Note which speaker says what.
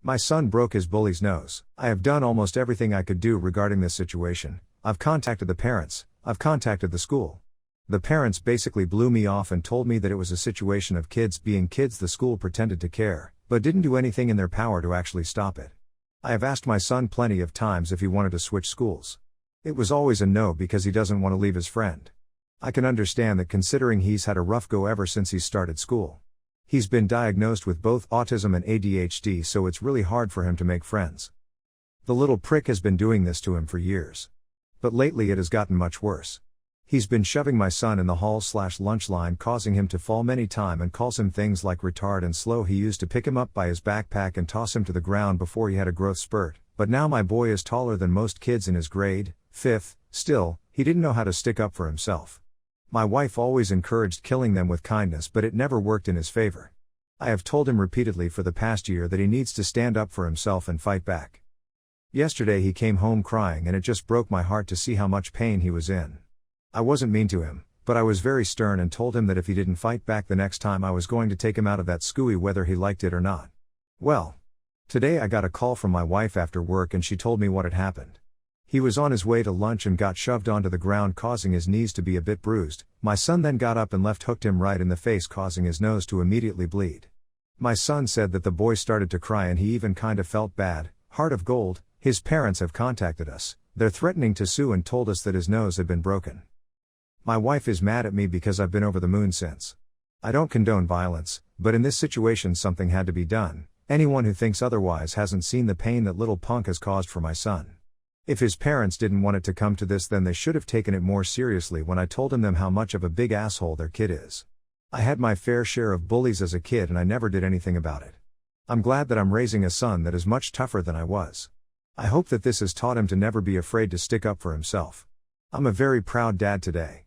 Speaker 1: My son broke his bully's nose. I have done almost everything I could do regarding this situation. I've contacted the parents, I've contacted the school. The parents basically blew me off and told me that it was a situation of kids being kids. The school pretended to care, but didn't do anything in their power to actually stop it. I have asked my son plenty of times if he wanted to switch schools. It was always a no because he doesn't want to leave his friend. I can understand that considering he's had a rough go ever since he started school. He's been diagnosed with both autism and ADHD, so it's really hard for him to make friends. The little prick has been doing this to him for years. But lately it has gotten much worse. He's been shoving my son in the hall/lunch line, causing him to fall many times, and calls him things like retard and slow. He used to pick him up by his backpack and toss him to the ground before he had a growth spurt, but now my boy is taller than most kids in his grade, 5th, still, he didn't know how to stick up for himself. My wife always encouraged killing them with kindness, but it never worked in his favor. I have told him repeatedly for the past year that he needs to stand up for himself and fight back. Yesterday he came home crying, and it just broke my heart to see how much pain he was in. I wasn't mean to him, but I was very stern and told him that if he didn't fight back the next time I was going to take him out of that SCUI whether he liked it or not. Well, today I got a call from my wife after work and she told me what had happened. He was on his way to lunch and got shoved onto the ground, causing his knees to be a bit bruised. My son then got up and left hooked him right in the face, causing his nose to immediately bleed. My son said that the boy started to cry and he even kind of felt bad. Heart of gold, his parents have contacted us. They're threatening to sue and told us that his nose had been broken. My wife is mad at me because I've been over the moon since. I don't condone violence, but in this situation something had to be done. Anyone who thinks otherwise hasn't seen the pain that little punk has caused for my son. If his parents didn't want it to come to this, then they should have taken it more seriously when I told them how much of a big asshole their kid is. I had my fair share of bullies as a kid and I never did anything about it. I'm glad that I'm raising a son that is much tougher than I was. I hope that this has taught him to never be afraid to stick up for himself. I'm a very proud dad today.